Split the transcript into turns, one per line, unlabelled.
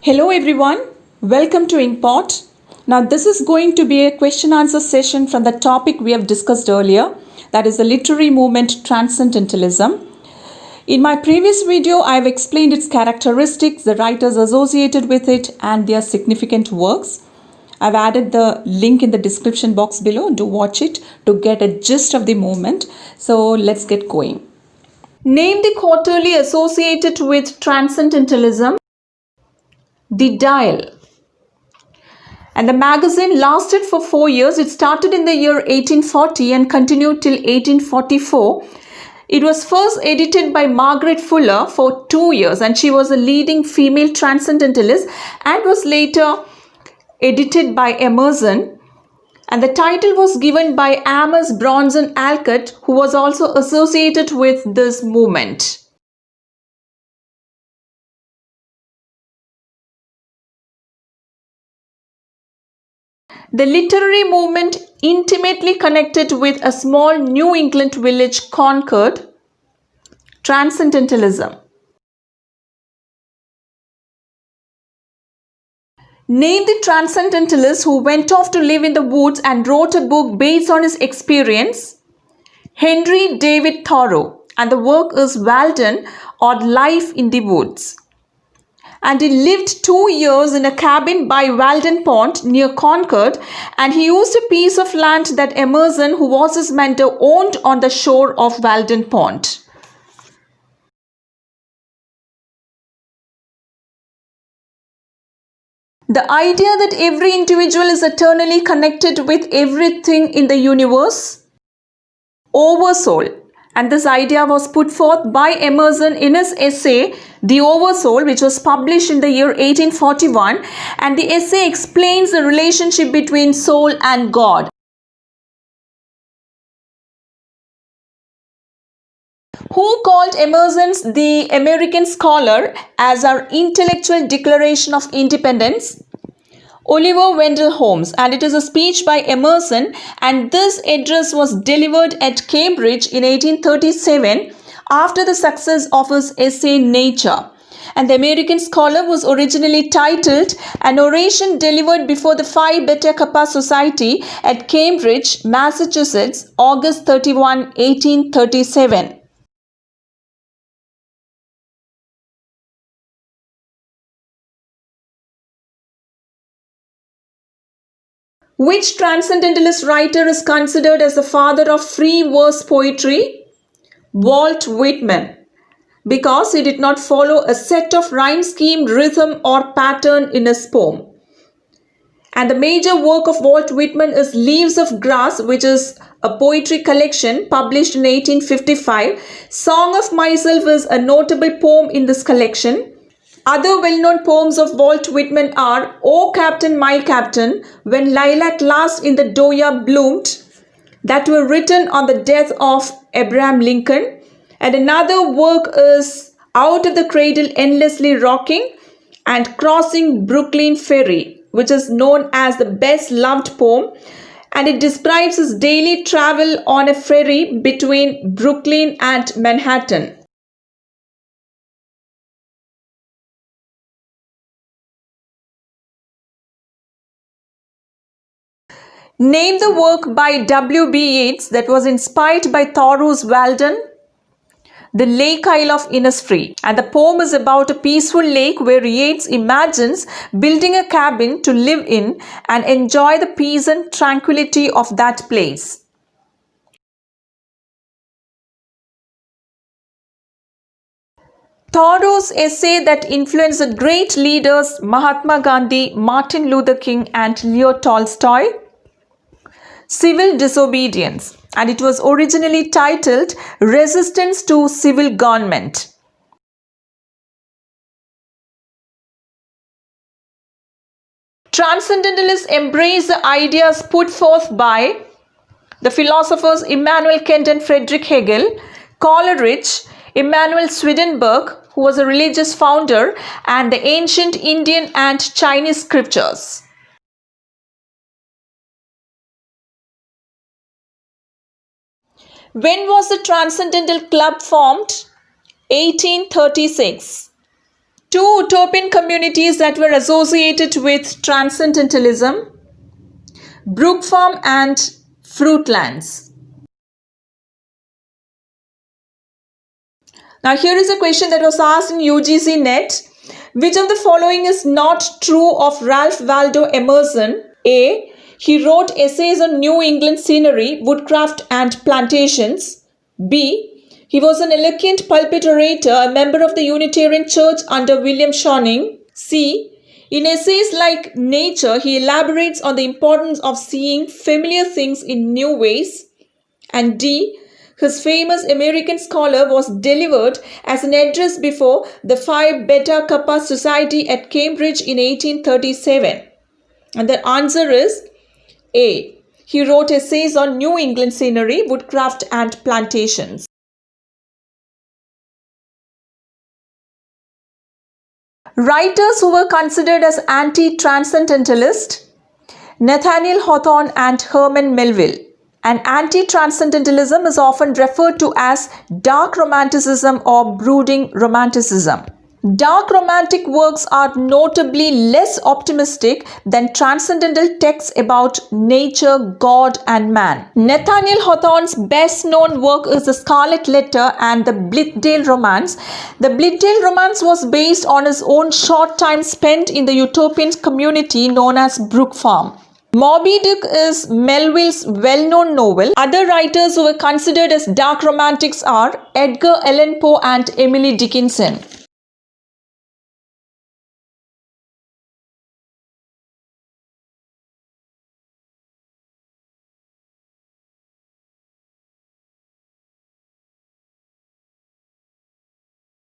Hello everyone, welcome to InPot. Now this is going to be a question answer session from the topic we have discussed earlier, that is the literary movement Transcendentalism. In my previous video, I have explained its characteristics, the writers associated with it and their significant works. I've added the link in the description box below. Do watch it to get a gist of the movement. So let's get going. Name the quarterly associated with Transcendentalism. The Dial. And the magazine lasted for 4 years. It started in the year 1840 and continued till 1844. It was first edited by Margaret Fuller for 2 years, and she was a leading female transcendentalist, and was later edited by Emerson. And the title was given by Amos Bronson Alcott, who was also associated with this movement. The literary movement intimately connected with a small New England village Concord. Transcendentalism. Name the transcendentalist who went off to live in the woods and wrote a book based on his experience. Henry David Thoreau, and the work is Walden or Life in the Woods. And he lived 2 years in a cabin by Walden Pond near Concord, and he used a piece of land that Emerson, who was his mentor, owned on the shore of Walden Pond. The idea that every individual is eternally connected with everything in the universe. Oversoul. And this idea was put forth by Emerson in his essay, The Oversoul, which was published in the year 1841. And the essay explains the relationship between soul and God. Who called Emerson's The American Scholar as our intellectual declaration of independence? Oliver Wendell Holmes, and it is a speech by Emerson, and this address was delivered at Cambridge in 1837 after the success of his essay Nature. And the American Scholar was originally titled An Oration Delivered Before the Phi Beta Kappa Society at Cambridge, Massachusetts, August 31, 1837. Which transcendentalist writer is considered as the father of free verse poetry? Walt Whitman, because he did not follow a set of rhyme scheme, rhythm or pattern in his poem. And the major work of Walt Whitman is Leaves of Grass, which is a poetry collection published in 1855. Song of Myself is a notable poem in this collection. Other well-known poems of Walt Whitman are O Captain, My Captain, When Lilac Last in the Doya Bloomed, that were written on the death of Abraham Lincoln. And another work is Out of the Cradle Endlessly Rocking and Crossing Brooklyn Ferry, which is known as the best loved poem, and it describes his daily travel on a ferry between Brooklyn and Manhattan. Name the work by W.B. Yeats that was inspired by Thoreau's Walden. The Lake Isle of Innisfree, and the poem is about a peaceful lake where Yeats imagines building a cabin to live in and enjoy the peace and tranquility of that place. Thoreau's essay that influenced the great leaders Mahatma Gandhi, Martin Luther King and Leo Tolstoy. Civil Disobedience, and it was originally titled Resistance to Civil Government. Transcendentalists embrace the ideas put forth by the philosophers Immanuel Kant and Friedrich Hegel, Coleridge, Emanuel Swedenborg, who was a religious founder, and the ancient Indian and Chinese scriptures. When was the Transcendental Club formed? 1836. Two utopian communities that were associated with transcendentalism: Brook Farm and Fruitlands. Now here is a question that was asked in UGC NET. Which of the following is not true of Ralph Waldo Emerson? A. He wrote essays on New England scenery, woodcraft and plantations. B. He was an eloquent pulpit orator, a member of the Unitarian Church under William Channing. C. In essays like Nature, he elaborates on the importance of seeing familiar things in new ways. And D. His famous American Scholar was delivered as an address before the Phi Beta Kappa Society at Cambridge in 1837. And the answer is A. He wrote essays on New England scenery, woodcraft and plantations. Writers who were considered as anti-transcendentalist: Nathaniel Hawthorne and Herman Melville. And anti-transcendentalism is often referred to as dark romanticism or brooding romanticism. Dark romantic works are notably less optimistic than transcendental texts about nature, God, and man. Nathaniel Hawthorne's best known work is The Scarlet Letter and The Blithedale Romance. The Blithedale Romance was based on his own short time spent in the utopian community known as Brook Farm. Moby Dick is Melville's well-known novel. Other writers who were considered as dark romantics are Edgar Allan Poe and Emily Dickinson.